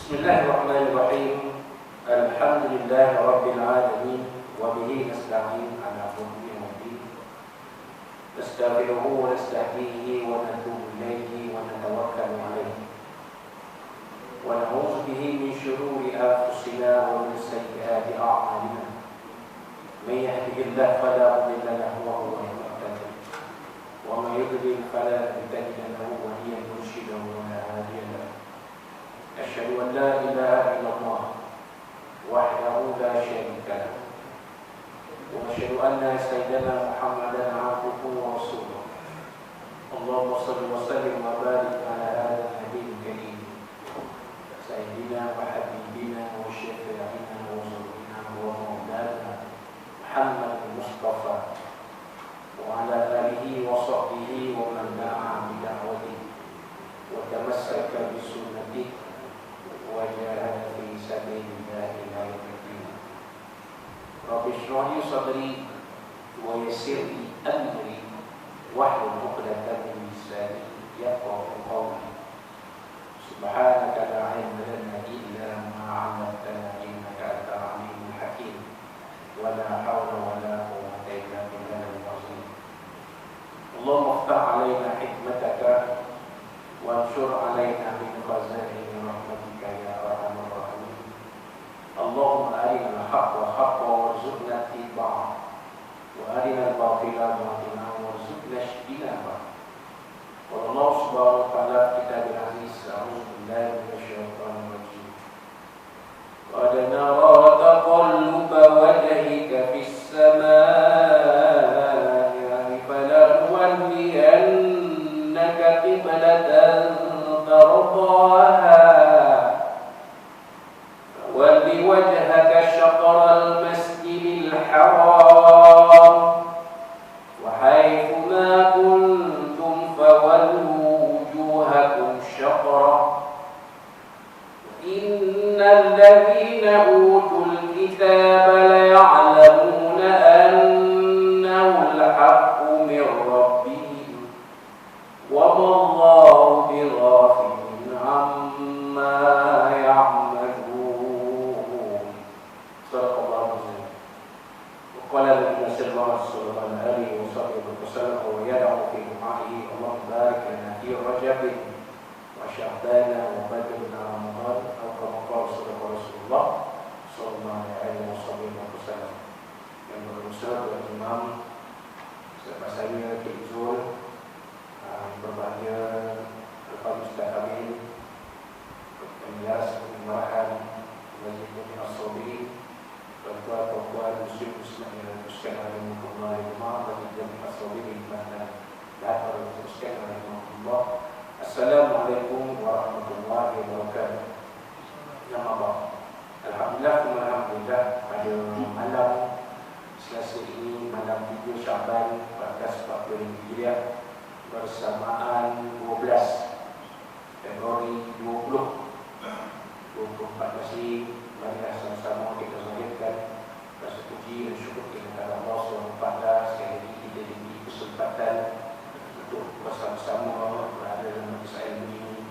Bismillahirrahmanirrahim. Alhamdulillahi rabbil alamin wa bihi nasta'in ala umuri din. Nastaghfiruhu wa nastahdihi wa natubu ilayhi wa natawakkalu alayhi. Wa na'udzu bihi min shururi anfusina wa min sayyiati a'malina. May yahdihillahu fala mudilla lahu wa huwa al-muhtadi. Wa may yudlil fala tajida lahu waliyyan murshida wa la hadiya lahu. Asyhadu an la ilaha illallah wahdahu la syarika lahu wa asyhadu anna sayyidana Muhammadan abduhu wa rasuluh. Allahumma shalli wa sallim wa barik ala hadha nabiyil karim sayyidina wa habibina wa syafi'ina wa zawjina wa maulana Muhammad Mustafa wa ala alihi wa sahbihi wa man da'a bi da'watihi wa tamassaka bi sunnatihi wajahada fi sabilillahi ila yaumil. Rabbi shrah li sadri wa yassir li amri wahlul 'uqdatam min lisani yafqahu qawli. Subhanaka la ilma lana illa ma 'allamtana innaka antal 'alimul hakim. Wa la hawla wa la quwwata illa billahil azim. Allahumma iftah 'alaina hikmataka wanshur 'alaina min khaza'in rahmatika ya arhamar rahimin. Allahumma arina al-haqqa haqqan warzuqna ittiba'ah wa arina al-batila batilan warzuqna ijtinabah. Qala Allah subhanahu wa ta'ala fi kitabil aziz, a'udzu billahi minasyaitonir rajim. Qad nara taqalluba wajhika fis samaa'i falanuwalliyannaka qiblatan tardaha walli wajhaka syatral masjidil haram wa haythu ma kuntum fawallu wujuhakum syatrah. Innal ladzina utul kitaba la ya'lamuna annahu al-haqqu min rabbihim wa ma Allahu bighafilin amma ya'malun. Sadaqallahu azim. Qala Nabi sallallahu alaihi wasallam wa yad'u fi du'a'ihi Allahumma barik lana fi Rajab wa Sya'ban wa badrina Ramadan atau kama qala Rasulullah sallallahu alaihi wasallam. Yang berusaha dan imam sahabat saya Cik Zul, berbahagia Al-Fadhil Ustaz Amin, penjelas pemarahan Majlis Mu'min As-Sabirin, tuan-tuan muslim muslim yang teruskan rahimahullah Majlis Mu'min As-Sabirin dan teruskan rahimahullah. Assalamualaikum warahmatullahi wabarakatuh. Yang Allah, Alhamdulillah pada malam Selasa ini, malam 3 Syaban 1440 Hijriah, bersamaan 12 Februari 2024 masih. Marilah sama-sama kita zahirkan rasa puji dan syukur kepada Allah SWT. Sekali lagi kita diberi kesempatan untuk bersama-sama berada dalam majlis ilmu ini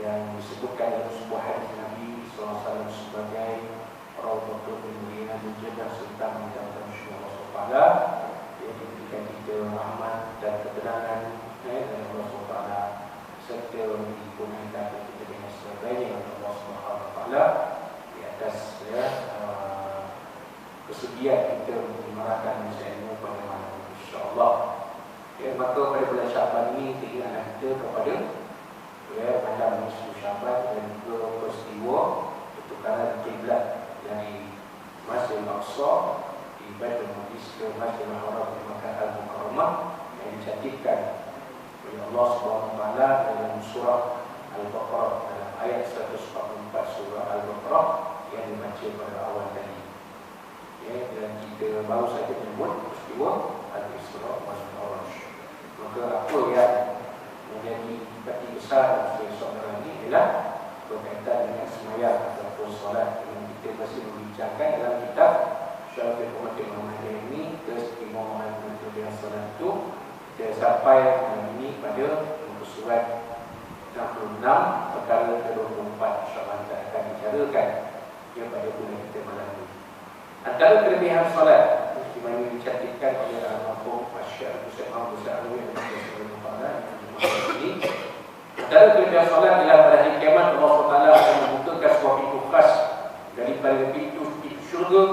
yang disebutkan dalam sebuah hadis Nabi SAW sebagai Raudhatul Mu'minina menjaga serta menjaga syurga Allah SWT, yang diberikan kita rahmat dan ketenangan dari Allah SWT serta dikurniakan kita dengan sebagainya oleh Allah SWT di atas kesediaan kita untuk menyuarakan ilmu pada malam ini, insya-Allah. Maka pada bulan Syaban ini kita ingatkan kita kepada malam nisfu Syaban dan juga peristiwa pertukaran kiblat dari Masjid Al-Aqsa di Baitul Maqdis ke Masjidil Haram di Makkah Al-Mukarramah yang dicantikkan oleh Allah Subhanahu wa taala dalam surah Al-Baqarah, dalam ayat 144 surah Al-Baqarah yang dibaca pada awal tadi. Dan kita baru saja menyebut peristiwa Al-Isra wal Mi'raj. Maka apa yang menjadi peti besar dari saudara ini ialah berkaitan dengan sembahyang ataupun solat yang kita masih membincangkan dalam kitab Syarah Umatul Muhammadiyah ini, keistimewaan yang solat itu. Kita sampai malam ini pada muka surat 66 perkara ke-24, insya-Allah kita akan pada bulan kita malam ini. Antara kelebihan solat di mana dicantikkan oleh Al-Mahfum Masyarakat Hussein Mahmud Sa'alwi dan ini. Antara kelebihan solat ialah pada hari kiamat Allah SWT akan membukakan sebuah pintu khas daripada pintu syurga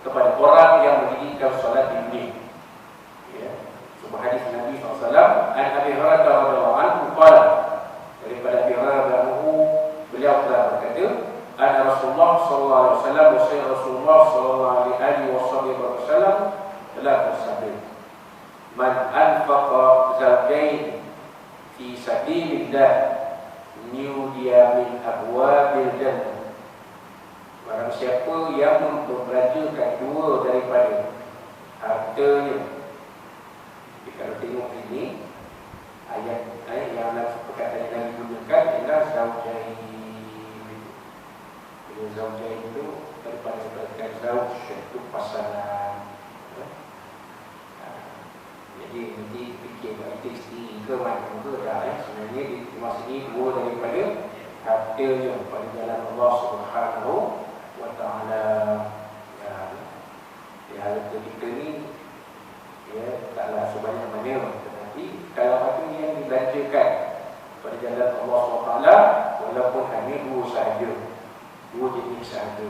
kepada orang yang mendirikan solat di dunia. Ya. Sebuah hadis Nabi SAW an Abi Hurairah radhiyallahu anhu qala, daripada Abi Hurairah beliau telah berkata, ana Rasulullah sallallahu alaihi wasallam wa sayyid Rasulullah sallallahu alaihi wasallam telah bersabda, man anfaqa zawjayn fi sabilillah nudiya min abwabil jannah. Barang siapa yang membelanjakan dua daripada hartanya. Jadi kalau tengok ini ayat yang perkataan yang digunakan ialah zawjain. Bila zawjain itu daripada perkataan zawj itu pasangan. Jadi nanti fikir itu isteri ke macam ke dah. Sebenarnya di masa ini dua daripada hartanya pada jalan Allah Subhanahu wa ta'ala. Harta kita ni taklah sebanyak mana, tetapi kalau harta yang dibelanjakan pada jalan Allah SWT, walaupun hanya dua sahaja, dua jenis sahaja,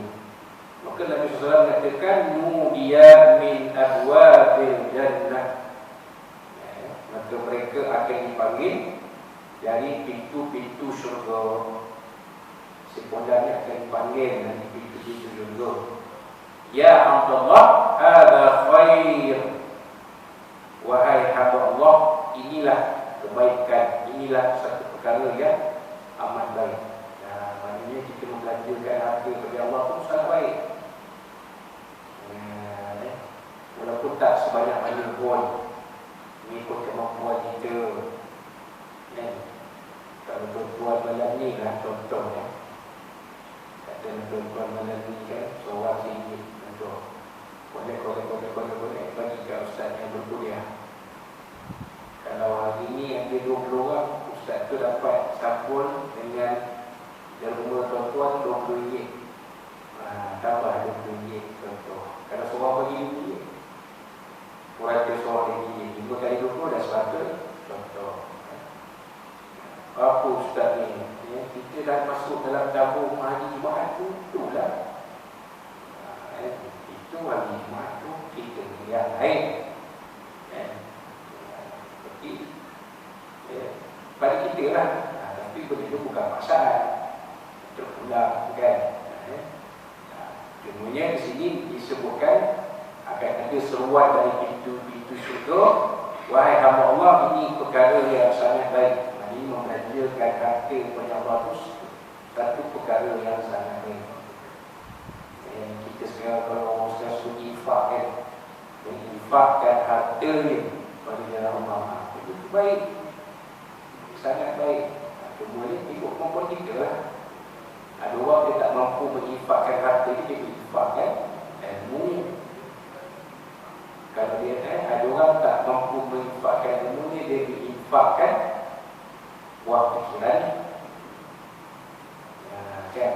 maka Nabi SAW mengatakan nudiya min abwabil jannah, maka mereka akan dipanggil dari pintu-pintu syurga. Sepondannya akan dipanggil dari pintu-pintu syurga. Ya Abdullah, hadha khair. Wahai hamba Allah, inilah kebaikan, inilah satu perkara yang amat baik. Maknanya kita membelanjakan harta kepada Allah pun sangat baik. Walaupun tak sebanyak mana pun, mengikut kemampuan kita. Kalau tuan-tuan malam ni lah contohnya, kata tuan-tuan malam ni kan seorang RM1 contoh, boleh bagi ke ustaz yang berkuliah. Kalau hari ni ada 20 orang, ustaz tu dapat sampul dengan derma tuan-tuan RM20, tambah RM20 contoh. Kalau seorang bagi RM2, kurang ke seorang RM5, 5 kali 20 dah 100 contoh. Apa ustaz ni? Kita dah masuk dalam tabung haji Jumaat tu, itulah. Itu haji Jumaat tu kita lihat lain. Seperti pada kita lah. Tapi begitu bukan paksaan. Terpulang kan. Cumanya di sini disebutkan akan ada seruan dari pintu-pintu syurga. Wahai hamba Allah, ini perkara yang sangat baik. Ini membelanjakan harta kepada Allah itu satu perkara yang sangat baik. Kita sekarang kalau Ustaz suruh infak kan, menginfakkan hartanya pada jalan Allah, itu baik, sangat baik. Kemudian ikut kemampuan kita lah. Ada orang dia tak mampu menginfakkan harta dia menginfakkan ilmu. Kalau dia ada orang tak mampu menginfakkan ilmu dia menginfakkan buah fikiran, kan,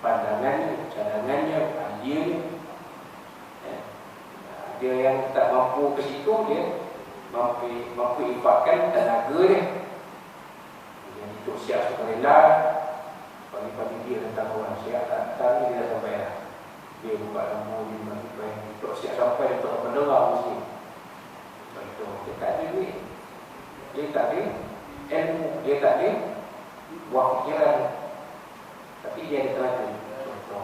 pandangannya, cadangannya, idea. Dia yang tak mampu ke situ, dia mampu infakkan tenaga dia. Yang itu siap sukarela, pagi-pagi dia datang orang siap datang ni dia dah sampai lah. Dia buka lampu, dia sampai, untuk siap sampai untuk pendengar mesti. Contoh, dia tak ada duit, dia tak ada ilmu, dia tak ada buah fikiran, tapi dia ada tenaga. Contoh,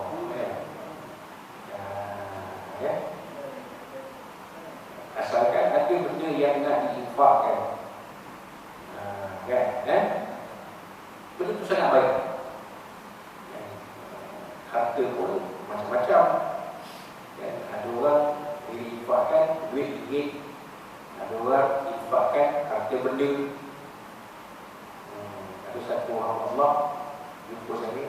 asalkan ada benda yang nak diinfakkan, benda tu sangat baik. Harta pun macam-macam. Ada orang diinfakkan duit ringgit, ada orang diinfakkan harta benda. Ada satu orang Allah jumpa saya,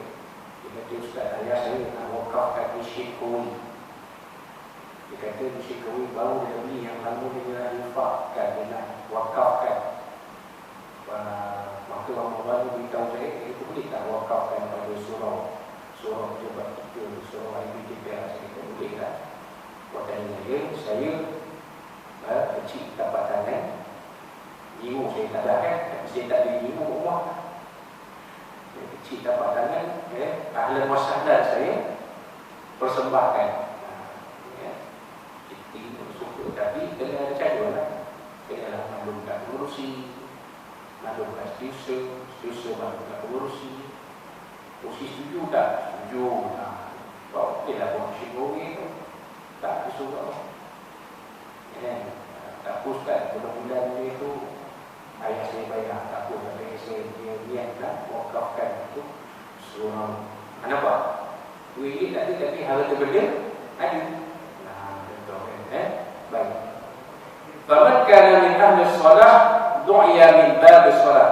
dia kata, Ustaz, ayah saya nak wakafkan Masjid Kawi. Dia kata Masjid Kawi baru dia beli, yang lama dia nak infakkan, dia nak wakafkan. Maka orang baru beritahu saya, itu boleh tak wakafkan pada surau suruh coba kita suruh IPTPR kita boleh tak buatan saya kecil dapat tangan ilmu saya tak ada kan, saya tak ada ilmu rumah kecil dapat tangan ahlan wasahlan saya persembahkan kita suka tapi kena ada cara lah, kena maklumkan pengurusi, maklumkan setiausaha maklumkan pengurusi. Posisi setuju tak? Setuju. Kau okey lah pengurusi goreng tu tak disuruh tak pusat bulan-bulan dia tu ayah saya bayar tak pun tapi saya dia niat nak wakafkan itu suruh kenapa? Duit tak ada tapi harta benda ada. Betul baik. Faman kana min ahli solah du'iya min bab solah,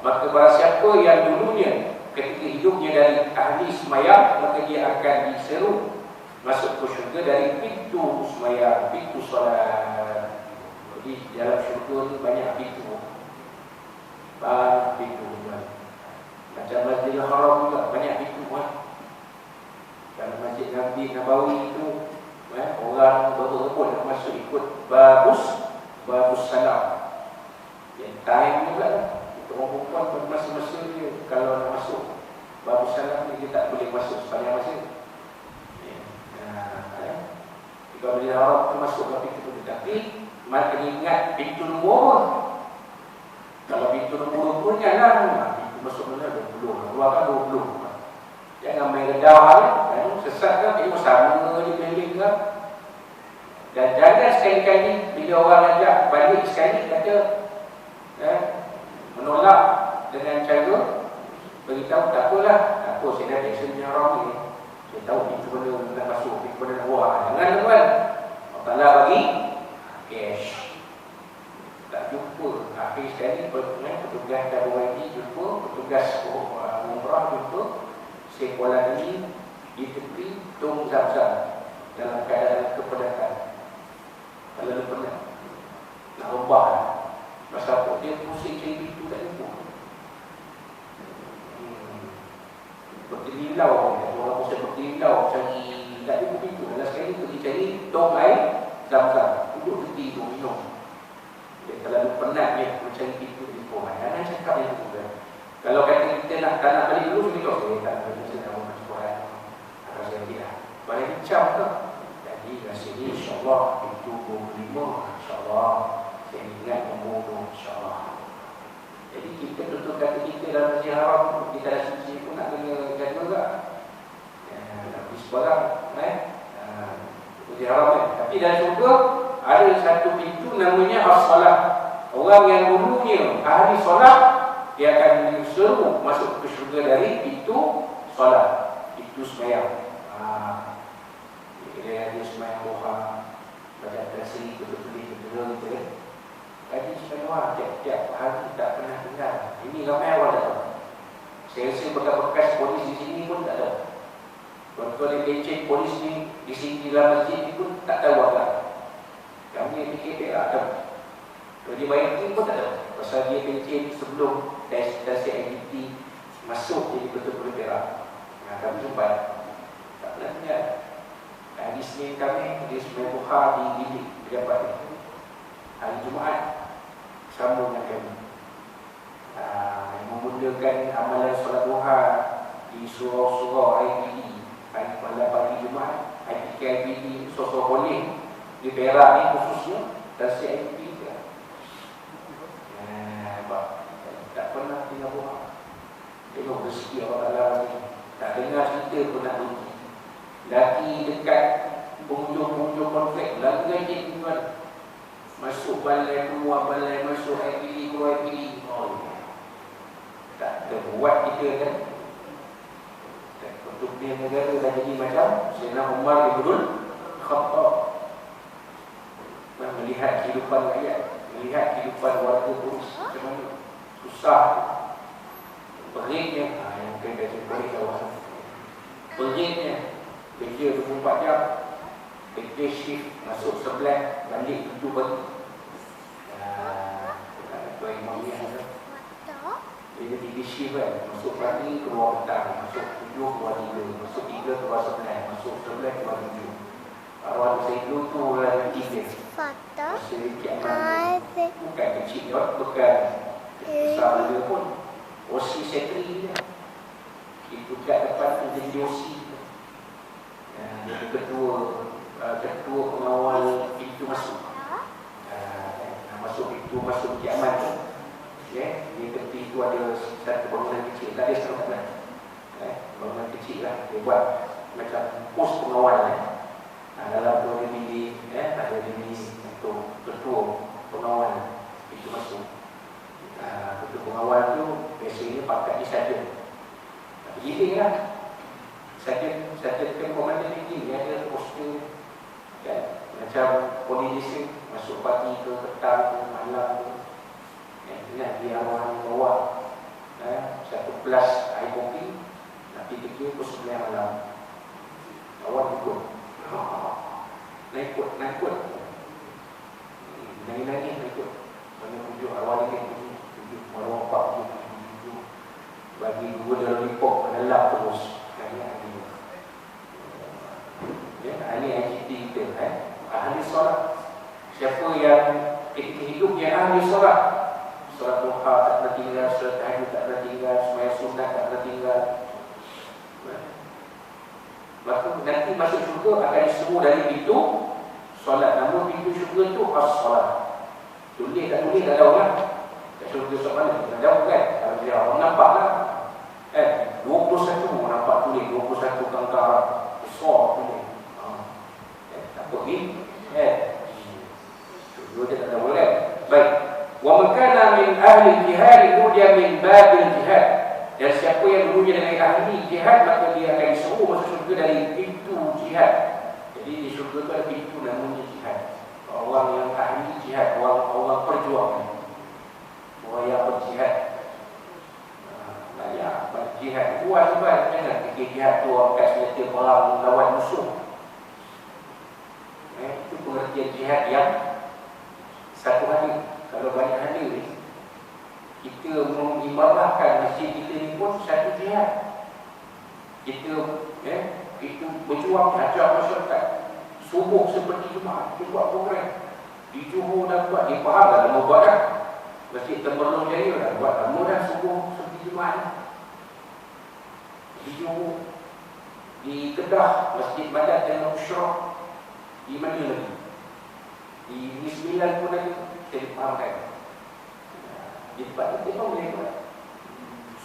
maka barang siapa yang dulunya ketika hidupnya dari ahli sembahyang maka dia akan diseru masuk ke syurga dari pintu sembahyang, pintu solat. Jadi dalam syurga tu banyak pintu, banyak pintu macam Masjidil Haram juga banyak pintu Dalam Masjid Nabi Nabawi itu orang berebut nak masuk ikut babus salam. Yang time juga untuk orang perempuan pada masa-masa dia kalau nak masuk babus salam ni dia tak boleh masuk sepanjang masa. Jika Masjidil Haram tu masuk ke pintu tu, tapi maka ingat pintu nombor. Kalau pintu nombor pun jangan pintu masuk mana 20, keluar kan 20. Jangan main redah sesat kan, tengok sama dia keliling kan. Dan jangan sekali-kali bila orang ajak balik sekali kata menolak dengan cara beritahu tak apalah, tak apa saya dah biasa punya orang ni, saya tahu pintu mana nak masuk, pintu mana nak keluar. Jangan tuan, Allah Ta'ala bagi cash. Tak jumpa akhir sekali petugas WIB jumpa, petugas umrah jumpa sekolah ini di tepi Tung Zam-Zam dalam keadaan kepenatan. Kalau lu pernah nak ubah masa apa dia pusing cari pintu tak jumpa. Berkelilau orang pusing berkelilau cari tak jumpa pintu. Dan sekali pergi cari tong air Zam-Zam, duduk tepi tu minum. Dia terlalu penat dia mencari pintu di bawah. Jangan cakap yang itu kan. Kalau kata kita nak balik dulu, kita tak balik saya nak masuk Quran. Akan saya tidak balik bincang tu. Jadi rasa ni insyaAllah pintu 25 insyaAllah saya ingat nombor 2 insyaAllah. Jadi kita tutup kata kita dalam Masjid Haram, kita dah suci pun nak kena jaga juga. Nak pergi sebarang Masjid Haram kan. Tapi dalam syurga ada satu pintu namanya as-salah. Orang yang dulunya ahli solat dia akan disuruh masuk ke syurga dari pintu solat, pintu sembahyang. Dia sembahyang duha, baca tasbih, betul-betul gitu kan. Kaji sembahyang tiap-tiap hari tak pernah tinggal. Ini ramai awal datang. Saya rasa bekas-bekas polis di sini pun tak tahu. Tuan-tuan yang pencet polis ni di sini dalam masjid ni pun tak tahu apa. Kami yang PKP tak tahu. Kalau dia bayar ni pun tak tahu. Pasal dia pencet sebelum tes aktiviti masuk jadi betul-betul perak. Kami jumpa tak pernah tinggal. Hari Senin kami dia sembahyang duha di bilik pejabat ni. Hari Jumaat sambung dengan kami. Memulakan amalan solat duha di surau-surau IPD. Hari pada pagi Jumaat IPD surau boleh di Perak ni khususnya dan CIP ke. Tak pernah tinggal rumah. Tengok rezeki Allah Ta'ala ni. Tak dengar cerita pun nak rugi. Lagi dekat penghujung-penghujung konflik, lagi gaji tuan. Masuk balai, keluar balai, masuk IPD, keluar IPD. Tak terbuat kita kan. Untuk dia negara dah jadi macam Sayyidina Umar Ibn Khattab. Melihat kehidupan rakyat, melihat kehidupan warga terus macam mana susah, peringnya yang mungkin dah jumpa di kawasan peringnya, kerja 24 jam, kerja shift, masuk 11 balik 7 pagi. Tuan Imam ni ada Dia 3 shift kan, masuk pagi keluar petang, masuk 7 keluar 3, masuk 3 keluar 9, masuk 11 keluar 7. Awal saya dulu tu lagi 3. Masa kiamat bukan kecil, bukan besar dia pun. OC sekretari dia. Itu kat depan tu jadi OC. Jadi ketua pengawal pintu masuk. Masuk pintu masuk kiamat tu. Di tepi tu ada satu bangunan kecil. Tak ada sekarang. Bangunan kecil lah. Dia buat macam pos pengawal. Dalam tu ada bilik, ada bilik untuk ketua pengawal pintu masuk. Ketua pengawal tu biasanya pakai di sarjan. Giling lah. Sarjan kan komandan tinggi. Dia ada poster macam polisi masuk pagi ke petang ke malam ke. Dia orang bawa 1 gelas air kopi, nanti pergi pukul 9 malam. Awak ikut. Naik ikut. Nangis ikut. Mana tujuh awal ni tujuh malam 4 bagi 2 dalam lipok menelap terus. Ahli IGT kita ahli solat. Siapa yang ketika hidup yang ahli solat, solat duha tak pernah tinggal, solat tahajud tak pernah tinggal, sembahyang sunat tak pernah tinggal, maka nanti masuk syurga akan disebut dari pintu solat. Namun pintu syurga tu as-solat. Tulis tak tahu lah. Tak syurga solat mana? Tak tahu kan? Kalau dia orang nampak lah. 21 nampak tulis 21 kangkara besar tulis. Tak pergi. Syurga dia tak tahu kan? Baik. Wa makana min ahli jihad nudia min babil jihad. Dan siapa yang dulunya dengan ahli jihad, maka dia akan disuruh masuk syurga dari pintu jihad. Jadi di syurga itu ada pintu namanya jihad. Orang yang ahli jihad, orang perjuangan, orang yang berjihad. Banyak berjihad. Buat sebab jangan fikir jihad tu orang kat senjata perang lawan musuh. Itu pengertian jihad yang satu hari. Kalau banyak hari kita mengibarahkan masjid kita ni pun satu jihad. Kita itu berjuang ajak masyarakat. Subuh seperti Jumaat, kita buat program. Di Johor dah buat, di Pahang dah lama buat dah. Masjid Temerloh Jaya dah buat lama dah subuh seperti Jumaat. Di Johor, di Kedah, Masjid Badat dan Usyrah. Di mana lagi? Di Negeri Sembilan pun lagi, kita dipahamkan. Di tempat itu pun boleh buat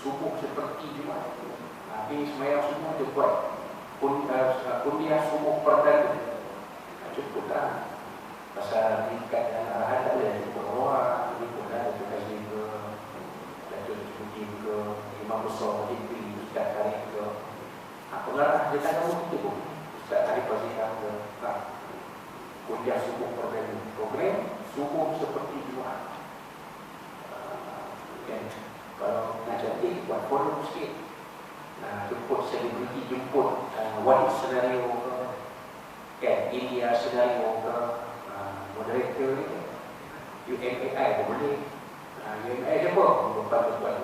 subuh seperti Jumaat. Habis semayang semua dia buat kundiah subuh perdana. Cukup lah. Pasal tingkat dan arahan tak boleh ikut orang. Ikut lah Datuk Haji ke, Datuk Haji ke, Imam Besar Hidri, Ustaz Tarikh ke. Pengarah dia tak tahu kita pun. Ustaz Tarikh Fazihah ke. Kundiah subuh perdana. Program subuh seperti Jumaat. Kalau nak cantik, buat forum sikit. Jemput selebriti, jemput Walid senario ke, India senario ke, moderator ni, UMAI pun boleh. UMAI siapa? Buat-buat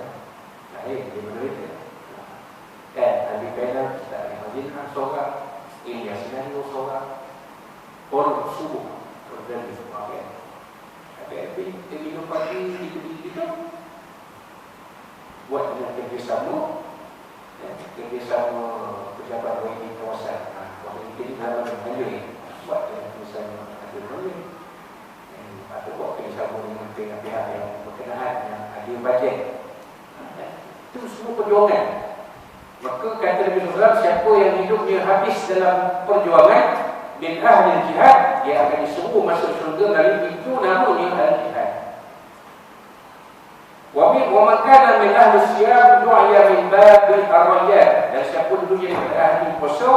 dia moderator. Ahli panel, kita ada Madinah seorang, India senario seorang, forum subuh program ni semua kan. Tapi minum pagi kita buat dengan kerjasama pejabat WNI kawasan. Kalau kita di dalam negeri buat dengan kerjasama negeri atau buat kerjasama dengan pihak-pihak yang berkenaan yang ada bajet. Itu semua perjuangan. Maka kata Nabi SAW, siapa yang hidupnya habis dalam perjuangan min ahli jihad, dia akan disuruh masuk syurga dari pintu namanya ahli jihad. Wa man kana min ahli siyam du'a min babil ar-rayyan. Dan siapa dulunya daripada ahli puasa,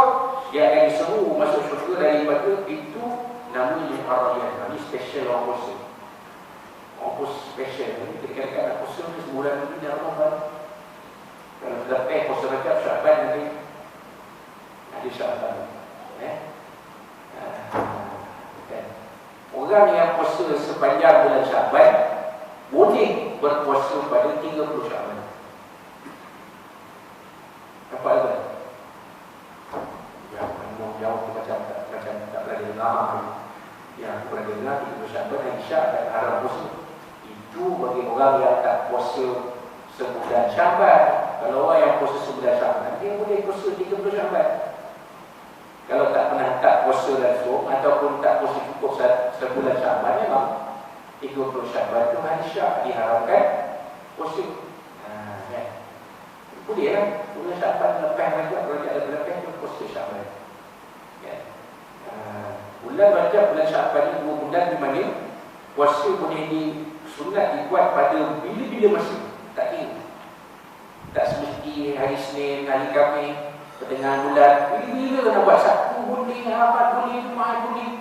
dia akan disuruh masuk syurga daripada pintu namanya ar-rayyan. Ini special orang puasa. Orang puasa special. Ini dekat-dekat nak puasa ni sebulan lebih dah Ramadan. Kalau lepas puasa Rajab Syaban nanti ada Syaban. Orang yang puasa sepanjang bulan Syaban boleh berpuasa pada 30 Syaban. Yang aku pernah dengar 30 Syaban hari Syak dan haram puasa. Itu bagi orang yang tak puasa sebulan Syaban. Kalau orang yang puasa sebulan Syaban, dia boleh puasa 30 Syaban. Kalau tak pernah tak puasa langsung ataupun tak puasa cukup sebulan Syaban, memang 30 Syaban itu hari Syak diharamkan puasa. Boleh lah, bulan Syaban lepas Rajab, Rajab lepas itu puasa Syaban. Bulan Rajab, bulan Syaban ni 2 bulan di mana puasa boleh disunat dibuat pada bila-bila masa, tak kira. Tak semesti hari Senin, hari Khamis, pertengahan bulan, bila-bila nak buat Sabtu boleh, Ahad boleh, Jumaat boleh.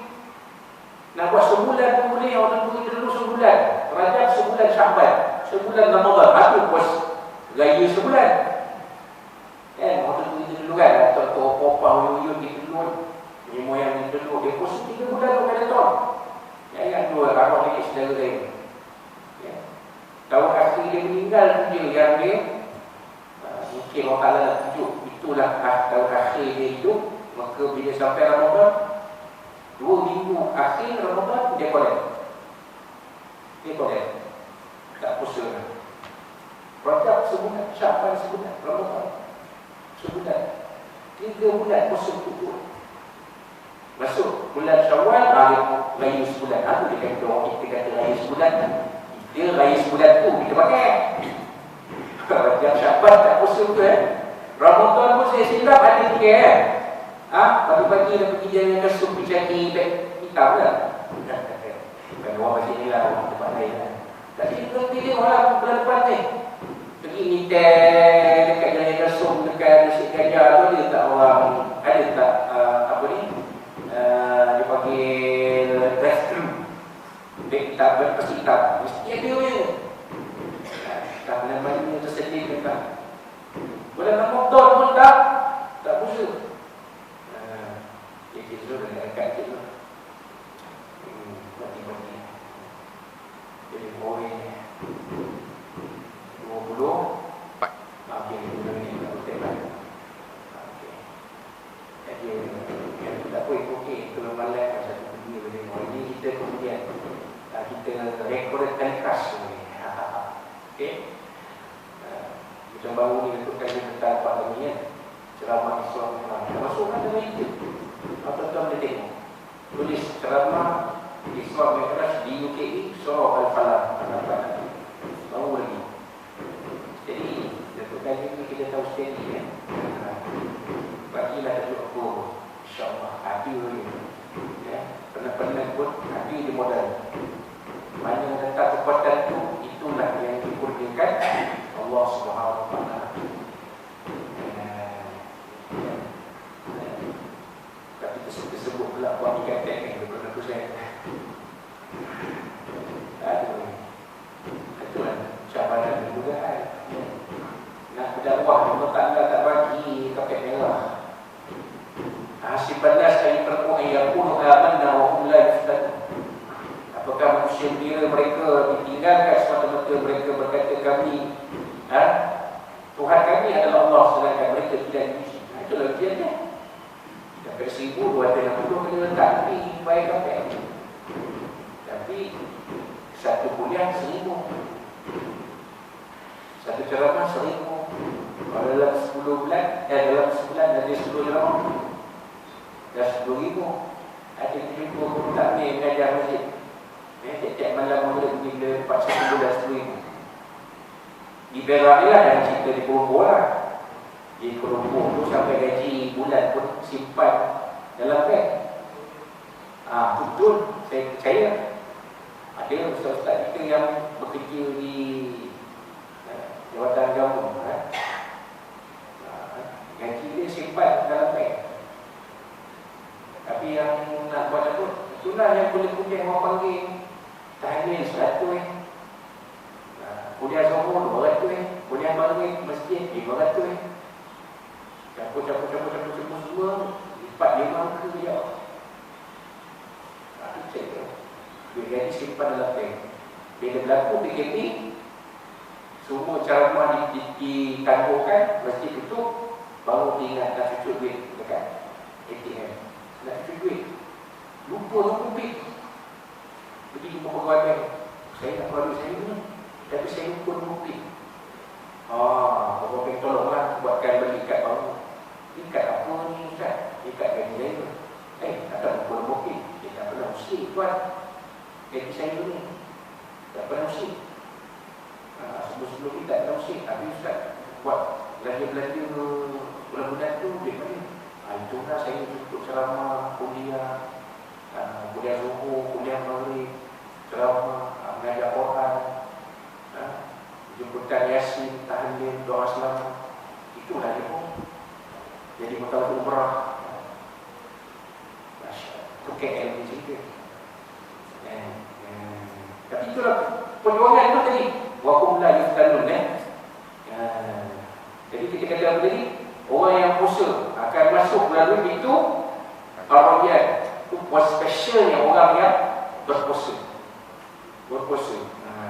Nak buat sebulan pun boleh, orang boleh dulu sebulan. Rajab sebulan Syaban, sebulan Ramadan, ada puasa raya sebulan. Kan, orang tu kita dulu kan, atau opa-opa uyun kita dulu, ni moyang kita dulu, dia puasa 3 bulan tu pada tahun. Yang dua arwah lagi saudara lain. Tahun akhir dia meninggal tu je yang dia mungkin orang Ta'ala nak tunjuk, itulah tahun akhir dia hidup. Maka bila sampai Ramadan, 2 minggu akhir Ramadan, dia kolek. Tak puasa lah. Rajab sebulan, Syaban sebulan, Ramadan sebulan, 3 bulan puasa tutup. Masuk bulan Syawal, raya sebulan. Apa dia kata orang kita kata raya sebulan? Dia raya sebulan tu kita pakai. Rajab Syaban tak puasa tu Ramadan pun saya silap ada dia pagi-pagi dah pergi jalan kasut pergi cari beg hitam lah. Bukan orang macam ni lah, orang tempat lain lah. Tak berhenti dia orang bulan depan ni pergi nitel dekat jalan kasut dekat Masjid Gajah tu. Ada tak orang, ada tak apa ni, dia panggil restroom beg hitam, pasti hitam, mesti ada je. Tak mana-mana tersedih dekat bulan Ramadan pun tak puasa. Kita dulu dah dekat je tu. Mati-mati. Jadi poin 20. Okey, bulan ni tak betul kan. Okey. Jadi yang tak apa okey, kalau malam satu pergi boleh. Ini kita kemudian kita rekodkan kelas ni. Okey. Macam baru ni untuk kaji tentang pandemi kan, ceramah Islam masuk kan dalam YouTube. Tuan-tuan boleh tengok, tulis ceramah Islam Mi'raj di UKE Surah Al-Falaq, baru lagi. Jadi untuk kaji ni kita tahu steady kan. Bagilah tajuk aku, InsyaAllah ada lagi ya. Pernah-pernah pun ada di modal. Mana letak kekuatan tu, itulah yang dikurniakan Allah Subhanahu Wa Taala. Tapi tersebut pula buat dikatakan yang berbeza tu saya. Aduh, itu kan cabaran dan godaan. Nak berdakwah, Allah Ta'ala tak bagi kapet merah. Hasibannas ayat terkuat yang pun amanna wa hum la yuftanun. Apakah manusia mengira mereka ditinggalkan semata-mata mereka berkata kami Tuhan kami adalah Allah, sedangkan mereka tidak diuji. Itulah ujiannya. Sampai 1260 kena letak di baik kapal. Tapi satu kuliah 1000, satu ceramah 1000. Kalau dalam 10 bulan, dalam sebulan ada 10 ceramah, dah 10,000. Ada 70 guru takmir mengajar masjid. Tiap malam boleh bila 41 bulan 10,000. Di Perak ni lah yang cerita di Colombo lah. Di Colombo tu sampai gaji bulan pun simpan dalam bank. Betul, saya percaya. Ada ustaz-ustaz kita yang bekerja di Jabatan Agama, gaji dia simpan dalam bank. Tapi yang nak buat apa, itulah yang boleh punya orang panggil tahmil 100 kuliah zohor 200 kuliah maghrib masjid 500 campur semua 4-5 ke je. Itu cek tu. Dia gaji simpan dalam bank. Bila berlaku PKP, semua ceramah ditangguhkan, masjid tutup, baru diingat nak cucuk duit dekat ATM. Nak cucuk duit, lupa nak buatkan beli ikat baru. Ikat apa ni Ustaz? Ikat gaji saya. Tak ada buku bukit. Dia tak pernah usik tuan. Gaji saya ni tak pernah usik. Sebelum kita tak pernah usik. Tapi Ustaz buat belanja-belanja bulan-bulan tu dia mana? Itulah saya untuk ceramah, kuliah, kuliah subuh, kuliah maghrib, ceramah, mengajar Quran, jemputan Yasin, tahlil, doa selamat. Itulah dia pun. Jadi mutawaf umrah. Itu KL ni cerita. Tapi itulah perjuangan itu tadi. Wakum la yuftanun. Jadi kita kata apa tadi? Orang yang puasa akan masuk melalui pintu Ar-Rayyan. Itu puasa specialnya orang yang berpuasa.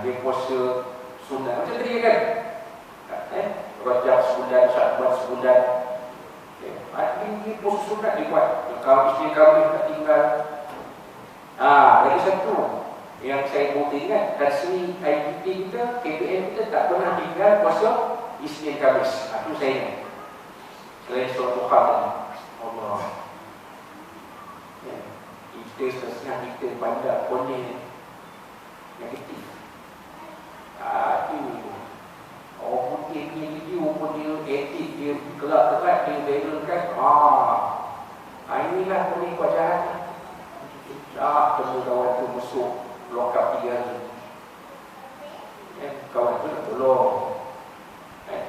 Dia puasa sunat. Macam tadi kan? Rajab sebulan, Syakban sebulan. Ini puasa sunat dia buat. Kalau isteri kami tak tinggal. Lagi satu yang saya boleh ingat, rasmi IDP kita, KPM kita tak pernah tinggal puasa Isnin Khamis. Itu saya ingat. Selain solat duha tadi. Allah. Kita setengah kita pandang ponen negatif. Itu orang putih punya video pun dia edit, dia gelap-gelap, dia viral-kan. Inilah penipuan jahat. Temu kawan tu masuk lokap 3 hari. Kawan tu nak tolong.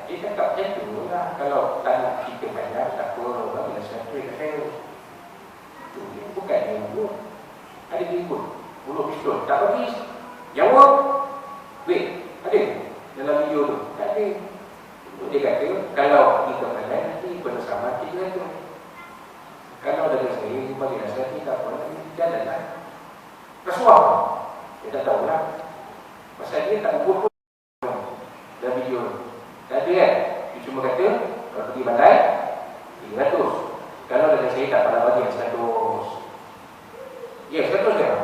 Dia cakap macam tu lah. Kalau tak nak cerita banyak, tak apa. Bila saya kat saya. Itu dia bukan dia bunuh. Ada dia ikut. Bunuh pistol. Tak bagi. Jawab. Wait. Ada dalam video tu. Tak ada. Dia kata, kalau kita pandai nanti bersama kita tu. Kalau dari saya, bagi rasa kita tak apa. Jalan lah. Rasuah. Dia tak tahulah. Pasal dia tak buat dalam video tu. Tak ada kan? Dia cuma kata, kalau pergi bandai, 300. Kalau dari saya tak pernah bagi yang 100. Ya, 100 dia.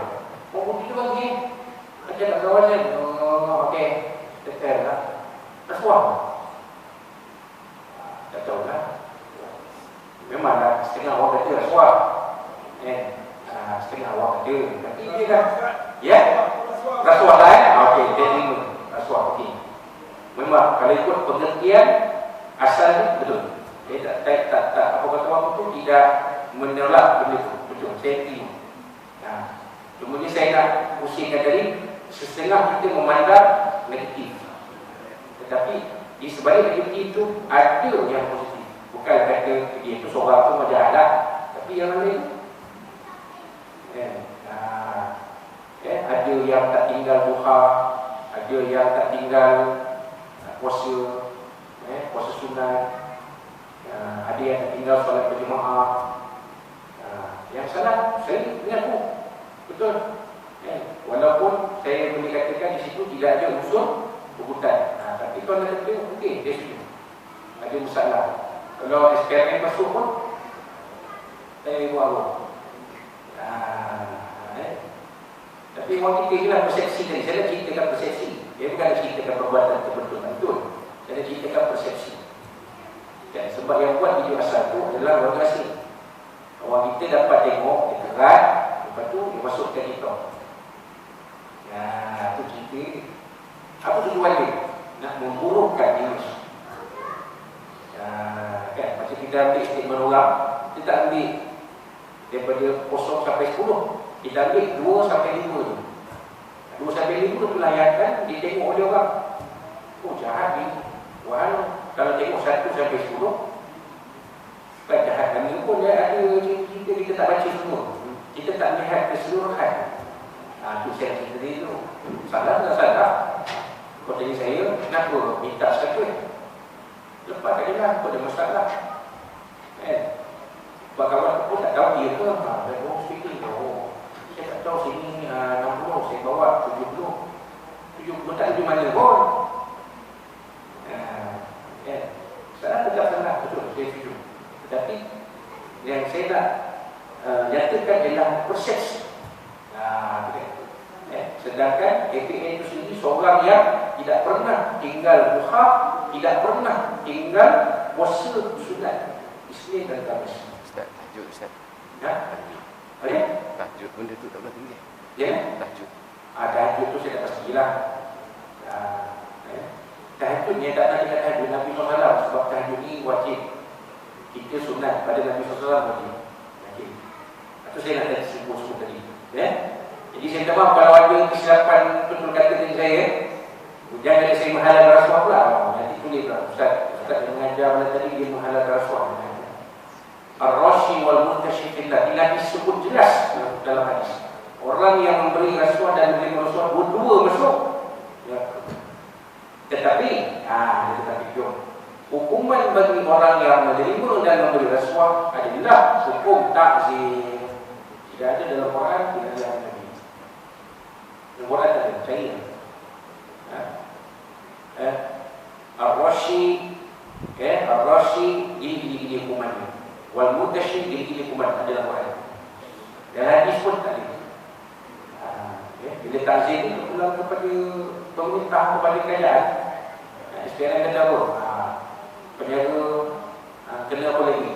Oh, kita bagi. Macam nak kawan kan? Okey. Detail lah. Rasuah. Tak tahulah. Memanglah setengah orang kata rasuah. Setengah orang kata. Tapi dia dah. Ya? Rasuah lah Okey, dia terima. Rasuah, okey. Memang kalau ikut pengertian asalnya betul. Dia tak apa kata orang tu tidak menolak benda tu. Betul, saya terima. Cuma saya nak pusingkan tadi, setengah kita memandang negatif. Tetapi di sebalik negatif itu ada yang positif. Bukan kata dia itu seorang tu macam lah. Tapi yang lain ada yang tak tinggal duha, ada yang tak tinggal puasa, puasa sunat, ada yang tak tinggal solat berjemaah. Yang salah saya mengaku betul. Walaupun saya boleh katakan di situ tidak ada unsur perbuatan. Tapi kalau nak kata okey, dia setuju. Ada masalah. Kalau SPRM masuk pun saya buat apa? Tapi orang kita inilah persepsi tadi. Saya nak ceritakan persepsi. Dia bukan nak ceritakan perbuatan terbentuk. Betul. Saya nak ceritakan persepsi. Sebab yang buat video asal tu adalah orang asing. Orang kita dapat tengok, dia kerat, lepas tu dia masukkan TikTok. Itu cerita. Apa tujuan dia? Nak memburukkan image. Macam kita ambil statement orang, kita tak ambil daripada 0 sampai 10. Kita ambil 2 sampai 5 tu. 2 sampai 5 tu layakkan ditengok oleh orang. Oh, jahat ni. Wah, kalau tengok 1 sampai 10, bukan jahat kami pun ada cerita kita tak baca semua. Kita tak lihat keseluruhan. Itu saya cerita dia tu. Salah tak salah? Kau tanya saya, kenapa minta 100? Lepas tadi lah, kau ada masalah. Sebab kawan pun tak tahu dia ke. Dia orang speaking. Saya tak tahu sini 60, saya bawa 70. 70 tak ada di mana pun. Salah tetap salah, betul, saya setuju. Tetapi yang saya nak nyatakan ialah persepsi. Sedangkan APN itu sendiri seorang yang tidak pernah tinggal duha, tidak pernah tinggal puasa sunat Isnin dan Khamis. Ustaz, tahajud Ustaz. Ya? Tahajud. Ada? Tahajud benda tu tak boleh tinggi. Ya? Tahajud. Tahajud tu saya dah pastilah. Tahajud ni tak nak ingat tahajud Nabi SAW, sebab tahajud ni wajib. Kita sunat pada Nabi SAW wajib. Itu saya nak tadi sebut tadi. Ya? Jadi saya minta maaf kalau ada kesilapan betul kata dari saya. Jangan ada saya menghalal rasuah pula. Nanti tulis pula. Ustaz yang mengajar pada tadi dia menghalal rasuah. Ar-Rashi wal Muntashi fillah. Ini disebut jelas dalam hadis. Orang yang memberi rasuah dan menerima rasuah dua-dua masuk. Ya. Tetapi hukuman bagi orang yang menerima dan memberi rasuah adalah hukum takzir. Tidak ada dalam Quran, tidak ada dalam Nabi. Dalam Quran tak ada, percaya. Ar-Rashi, Ar-Rashi gini hukumannya. Wal Muntashi gini hukuman dalam Quran. Dan hadis pun tak ada. Bila takzir itu pulang kepada pemerintah, kepada kerajaan, sekarang kata apa? Penjara kena apa lagi?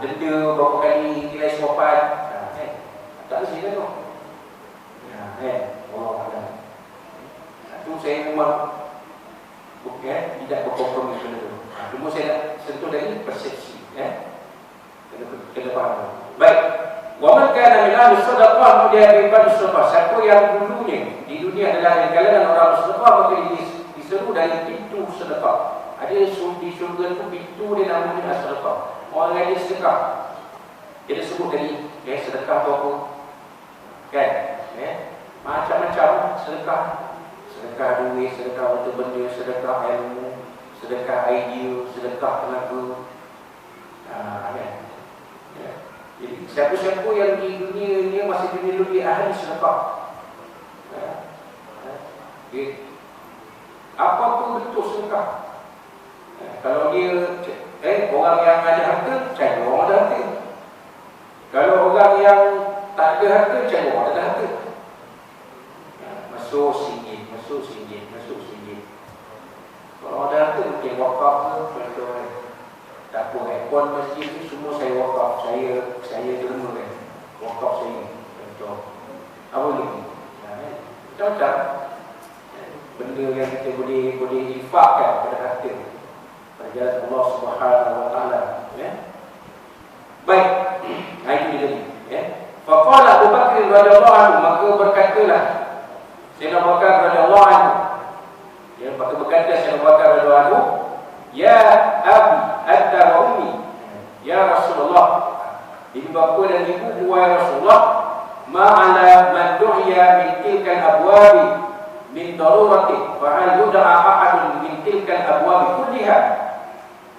Denda berapa kali nilai sewapan? Tak ada sini tu. Allah Allah. Itu saya memang tidak berkompromi benda tu. Cuma saya nak sentuh dari persepsi. Kena faham. Baik. Wa man kana min ahli sadaqah dia bebas sedekah. Siapa yang dulunya di dunia adalah dari kalangan orang sedekah, maka diseru dari pintu sedekah. Ada di syurga itu pintu dia namanya sedekah. Orang yang sedekah dia sebut dari sedekah tu apa? Kan? Macam-macam sedekah. Sedekah duit, sedekah harta benda, sedekah ilmu, sedekah idea, sedekah tenaga. Jadi siapa-siapa yang di dunia ni masih dimiliki ahli sedekah. Apa pun bentuk sedekah. Kalau dia orang yang ada harta, cari orang ada harta. Kalau orang yang tak ada harta, cari orang ada harta. Masuk singgit. Kalau ada harta, mungkin wakaf ke, contoh. Tak apa, aircon masjid ni semua saya wakaf. Saya terima kan. Wakaf saya. Contoh. Apa lagi? Macam-macam. Benda yang kita boleh infakkan pada harta. Pada jalan Allah Subhanahu Wa Taala. Baik. Itu dia tadi. Faqala Abu Bakr radhiyallahu anhu, maka berkatalah Sayyidina Abu Bakar radhiyallahu anhu. Maka berkata Sayyidina Abu Bakar radhiyallahu anhu, ya abi anta wa ummi, ya Rasulullah, ibu bapa dan ibu ya Rasulullah, ma'ala man du'ya min tilkal abwabi min darurati fa hal yud'a ahadun min tilkal abwabi kulliha.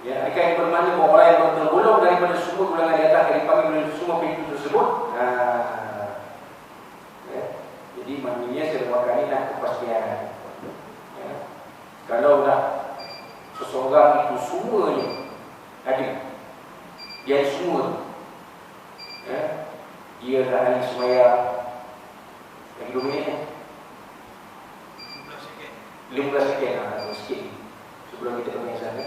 Adakah yang bermakna bahawa orang yang tergolong daripada semua golongan di atas yang dipanggil oleh semua pintu tersebut? Jadi maknanya Sayyidina Abu Bakar ini nak kepastian. Kalau dah seseorang itu semuanya ada, dia ada semua, dia dah ahli semayang. Lagi 2 minit 15 sekejap sikit sebelum kita pergi sana.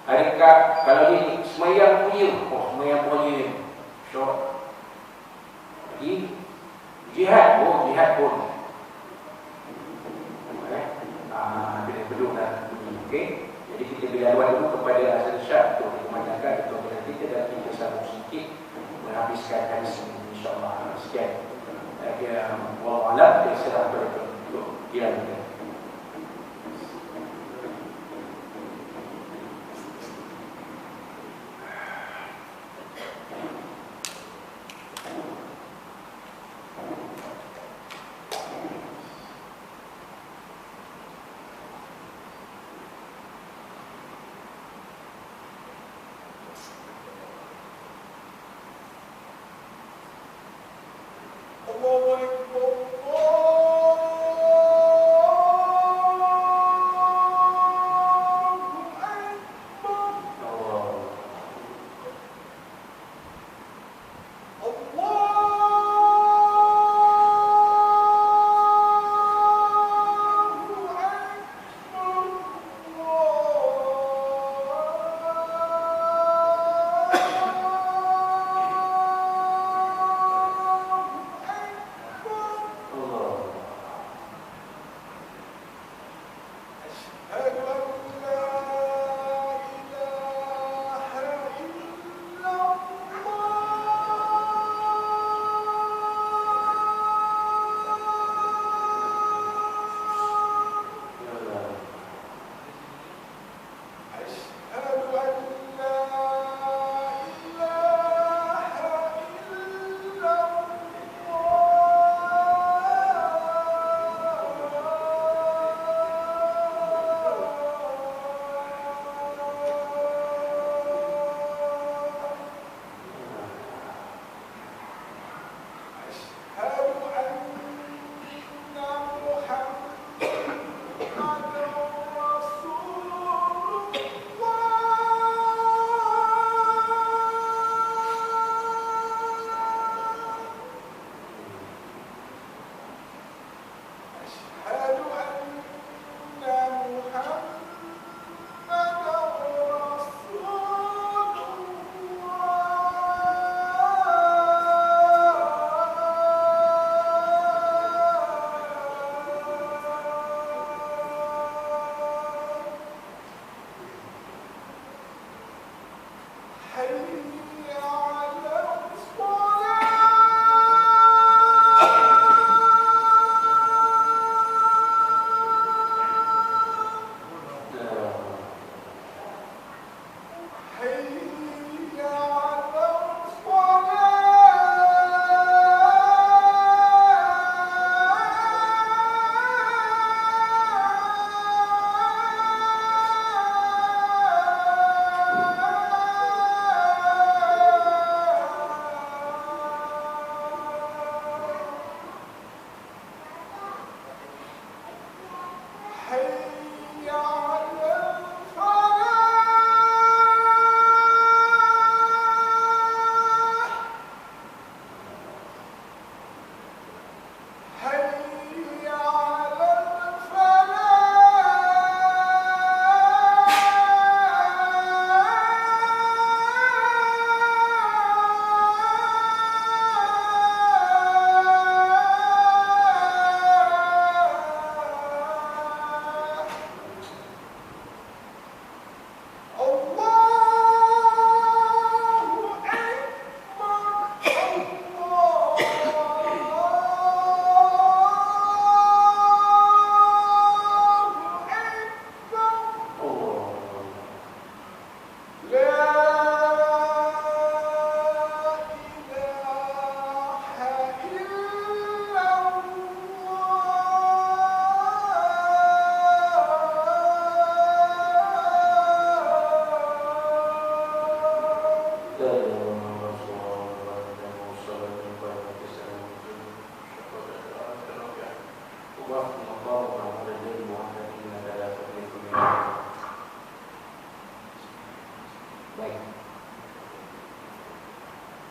Adakah kalau dia semayang punya, semayang punya syok. Jadi jihad pun bila perlu nak bunyi. Okey. Jadi kita bila dulu kepada Azhar Syah untuk memandangkan kepada kita dan kita sambung sikit menghabiskan hadis ini insya-Allah. Sekian. Dia wallahu a'lam, dia serah kepada dia.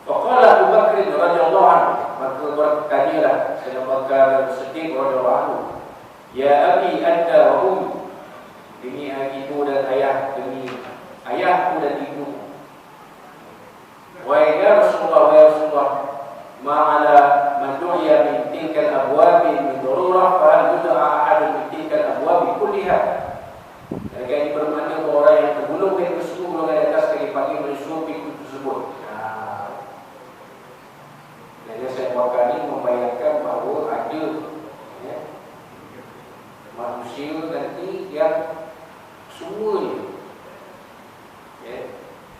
Faqala Abu Bakr radhiyallahu anhu, maka bertanyalah Sayyidina Abu Bakar Siddiq radhiyallahu anhu, ya abi anta wa ummi, demi ibu dan ayah, demi ayahku dan ibuku. Wa ya Rasulullah, wa ya Rasulullah, ma'ala man du'iya min tilka al-abwab min darurah fa hal yud'a ahadun min tilka al-abwab kulliha. Dan ini bermakna orang yang tergolong dari kesuku golongan atas sekali pagi menyusul pintu tersebut. Jadi saya bakal ini membayangkan bahawa ada manusia nanti yang semuanya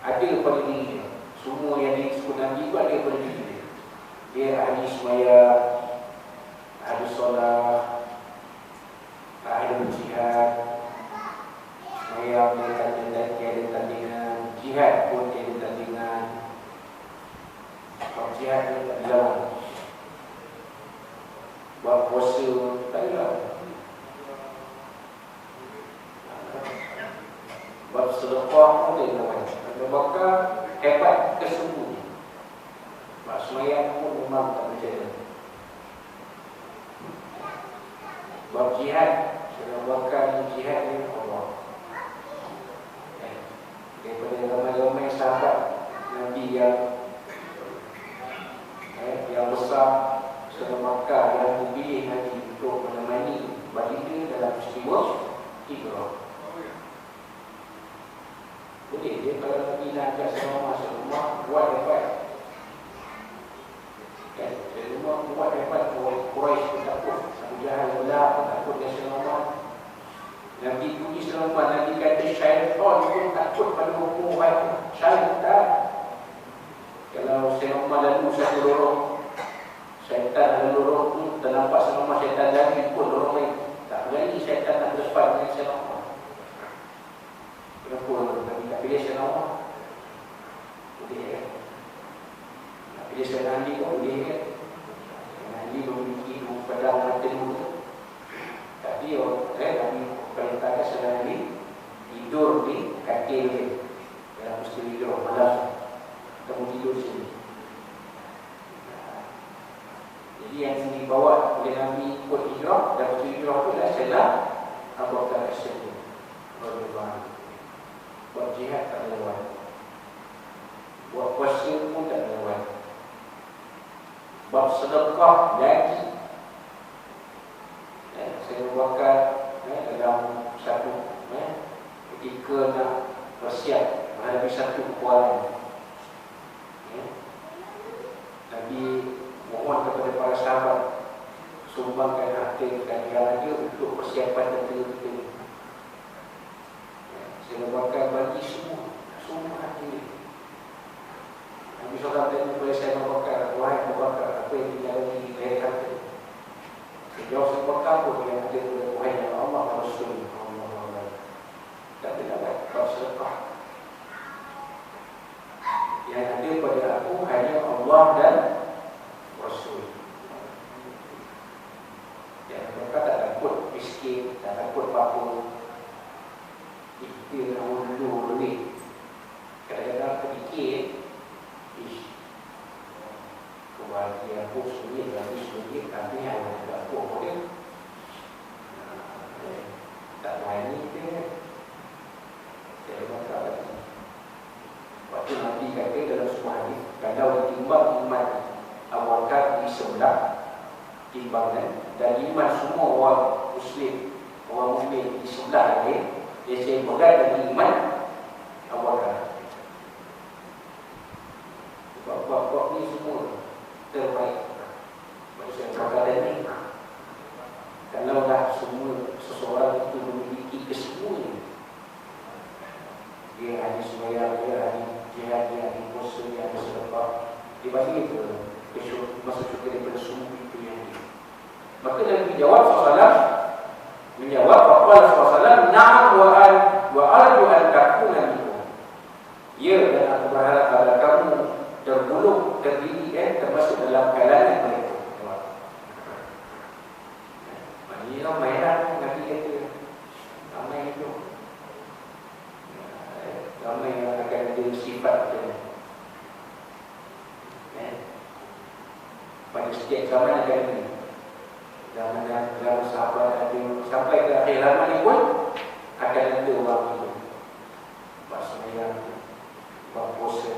ada pada diri dia. Semua yang disebut Nabi itu ada pada diri dia. Dia ahli sembahyang, ahli solat, ahli berjihad. Sembahyang tiada tandingan, jihad pun tiada tandingan. Kalau jihad ni tak dilawan, buat puasa tak dilawan, buat sedekah pun tak dilawan. Bakal hebat kesungguhan. Mak semayang pun memang tak berjaya. Bab jihad, sedang bakal jihad ni Allah. Daripada ramai-ramai sahabat Nabi yang besar, sedang bakal yang dipilih Nabi untuk menemani baginda dalam peristiwa Hijrah. Boleh dia kalau Nabi nak ajak semua masuk rumah, buat hebat. Dari rumah buat hebat, Quraisy pun takut, Abu Jahal pun takut dia selamat. Nabi puji selamat, Nabi kata syaitan pun takut pada hukum baik. Syaitan. Kalau selamat lalu satu lorong, syaitan ada lorong tu, ternampak selamat syaitan lagi pun lorong lain. Tak berani syaitan nak berdepan dengan selamat. Kenapa Nabi tak pilih selamat? Boleh kan? Nak pilih Sayyidina Ali pun boleh kan? Sayyidina Ali memiliki pedang mata dulu. Tapi Nabi perintahkan Sayyidina Ali tidur di katil dia dalam peristiwa Hijrah malam. Kamu tidur di sini. Jadi yang dibawa oleh Nabi ikut Hijrah, dan peristiwa Hijrah itu adalah Sayyidina Abu Bakar As-Siddiq radhiyallahu anhu. Buat jihad tak lewat, buat puasa pun tak lewat, bab sedekah janji. Saya bakal dalam satu ketika nak bersiap menghadapi satu peperangan, Nabi mohon kepada para sahabat sumbangkan harta kekayaan dia untuk persiapan negara kita ni. Saya bakal bagi semua harta ni. Nabi SAW tanya kepada saya Abu Bakar, wahai Abu Bakar, apa yang dijalani dari harta? Saya jawab, saya bakar pun yang ada kepada Tuhan yang Allah dan Rasul. Tak dapat kau sedekah. Yang ada pada aku hanya Allah dan Rasul. Yang mereka tak takut miskin, tak takut apa-apa. Kita dulu ni kadang-kadang terfikir, kebahagiaan aku sunyi, lagi sunyi, tapi yang tak apa dia tak berani dia. Saya kata lagi. Waktu Nabi kata dalam sebuah hadis, kalau ditimbang iman Abu Bakar di sebelah timbangan dan iman semua orang Muslim, orang mukmin di sebelah lain, dia saya berat dari iman Abu Bakar. Sebab ni semua terbaik. Maksudnya perkara ni, kalau dah semua seseorang itu memiliki kesemuanya, dia hanya sembahyang, dia hanya jihad, dia hanya puasa, dia hanya sedekah, dia bagi itu masuk syurga daripada semua itu yang dia. Maka Nabi jawab SAW, menjawab faqala SAW, na'am wa arju an takuna minhum. Ya, dan aku berharap pada kamu tergolong, terdiri, termasuk dalam kalangan mereka. Maknanya ramai lah Nabi kata, ramai itu. Ramai yang akan ada sifat dia. Pada setiap zaman akan ada. Zaman sahabat ada, sampai ke akhir zaman ni pun akan ada orang itu. Buat sembahyang, buat puasa,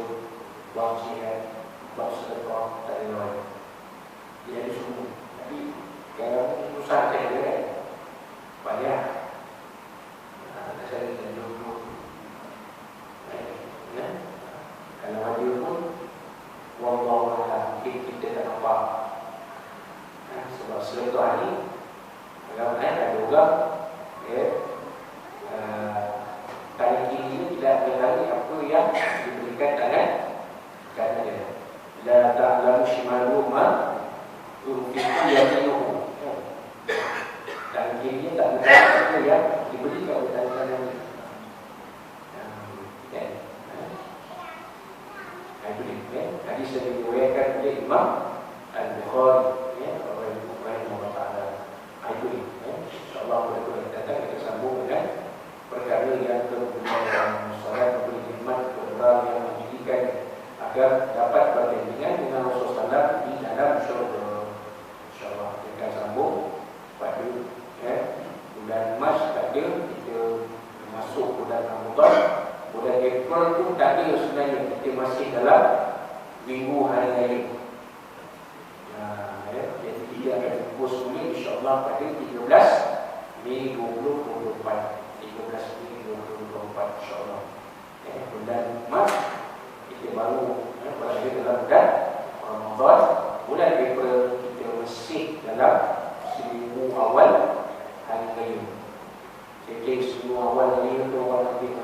buat jihad, buat sedekah, tak ada lain. Dia ada semua. Tapi kalau susah saya dia kan, banyak. Saya dah dulu. Kalau ada pun wallahualam, mungkin kita tak nampak. Sebab selepas hari kalau ada orang tangan kiri ini tidak mengetahui apa yang diberikan tangan kanan dia. La ta'lamu shimalu ma tunfiqu yaminuhu. Tangan kiri ini tak mengetahui apa yang diberikan oleh tangan kanan dia. Hadis yang diriwayatkan oleh Imam Al-Bukhari, rahimahullah ta'ala. Itu insya-Allah boleh datang kita sambung dengan perkara yang berhubungan dengan solat, memberi khidmat kepada orang yang mendidikan agar dapat bertandingan dengan Rasulullah di dalam syurga. Insya-Allah kita akan sambung pada bulan Mac tadi kita masuk bulan Ramadan. Bulan April tu tak ada sebenarnya, kita masih dalam minggu hari raya. Jadi kita akan fokus ni insya-Allah pada 13 Mei 2024. 13 Mei 2024 insya-Allah. Bulan Mac kita baru berada dalam bulan Ramadan. Bulan April kita masih dalam seminggu awal hari raya. Jadi seminggu awal raya tu orang kita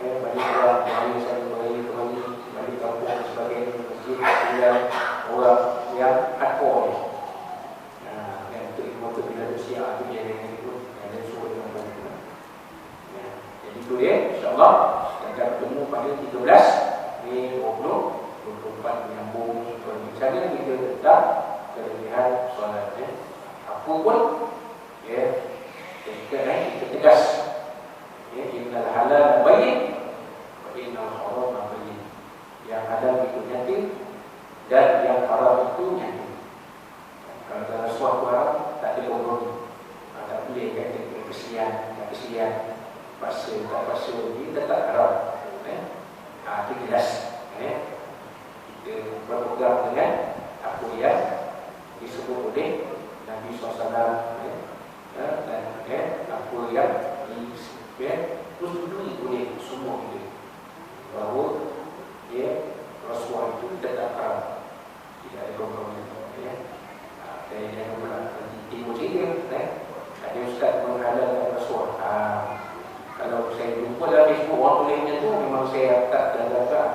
balik orang, balik saya, balik kembali, balik kampung dan sebagainya, masjid, tinggal orang yang hardcore ni. Dan untuk ikut bila tu siap tu dia yang ikut, ada suruh dengan orang. Jadi itu dia, insyaAllah kita akan bertemu pada 13 Mei 2024 menyambung perbincangan kita tentang kelebihan solat. Apa pun, kita tegas. Innal halal bayyin wa innal haram bayyin. Yang halal itu nyata dan yang haram itu nyata. Kalau dalam suatu haram tak ada orang, tak boleh kata kesian, pasal tak pasal ini tetap haram. Itu jelas. Kita berpegang dengan apa yang disebut oleh Nabi SAW dan apa yang terus diberi oleh semua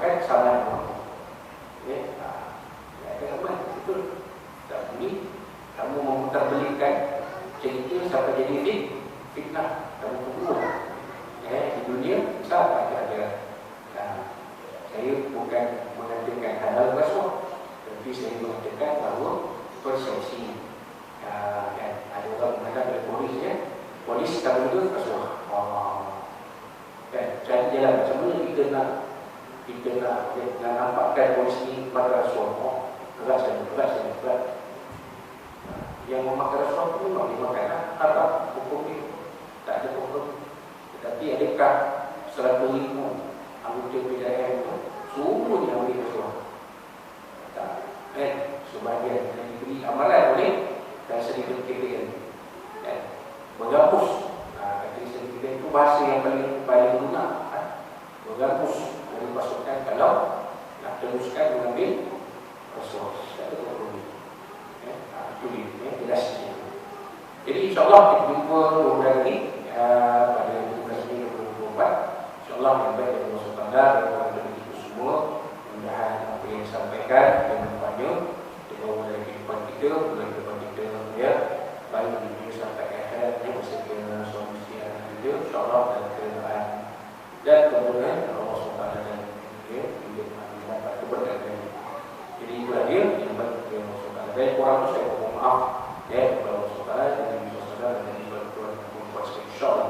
makan sama dengan ya, kenapa itu tak boleh kamu memutarbalikkan cerita sampai jadi fitnah kamu kubur di dunia siapa ada. Saya bukan mengatakan halal rasuah, tapi saya mengatakan bahawa persepsi dan ada orang mengatakan dari polis polis tak betul rasuah. Jadi jalan macam mana kita nak nampakkan polis ni pada rasuah. Berat. Yang memakan rasuah itu memang dimakan harap hukum itu tak ada hukum. Tetapi adakah 100,000 anggota PJM itu semuanya ambil rasuah? Tak. Sebahagian yang diberi amalan oleh dan sedikit KPN menghapus. Kata sedikit itu bahasa yang paling guna. Menghapus dari pasukan kalau nak teruskan mengambil rasuah. Tak ada problem. Itu dia jelasnya. Jadi insyaAllah kita jumpa bulan ini pada 12 Mei 2024. InsyaAllah yang baik dari Allah SWT dan orang dari kita semua. Mudah-mudahan apa yang disampaikan dan manfaatnya untuk dari kehidupan kita, dari kehidupan kita ya, baik di dunia sampai akhirat yang bersama suami isteri anak kita, insyaAllah dan kebenaran dan kemudian Allah SWT dan dia dapat keberkatan. Jadi itulah dia yang baik dari Allah SWT. Baik kurang itu saya mohon maaf ya kepada Allah SWT dan Nabi SAW dan kepada Tuhan yang membuat sekali insyaAllah.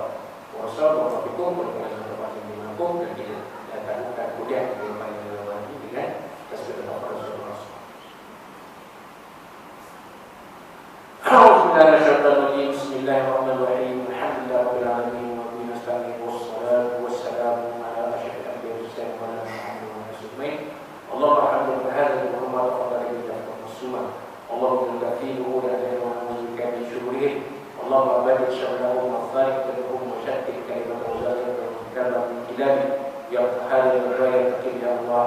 Wassalamualaikum warahmatullahi wabarakatuh. Dan kita akan buka kuliah yang paling relevan ini dengan tasbih Allah Rasulullah. Bismillahirrahmanirrahim. Bismillahirrahmanirrahim. Alhamdulillahirabbil alamin wa bihi nasta'in wassalatu wassalamu ala asyrafil anbiya'i wal mursalin wa ala alihi wa sahbihi. Allahumma hamdaka hadza wa ma tafadhala bihi wa اللهم تكفينه لأجل ونعوذ بك من شرورهم اللهم أبدل شملهم وأفضلك تدعوهم وشتت كلمة وزارك وكذا من كلابي يا هذا الرأي يتقي يا الله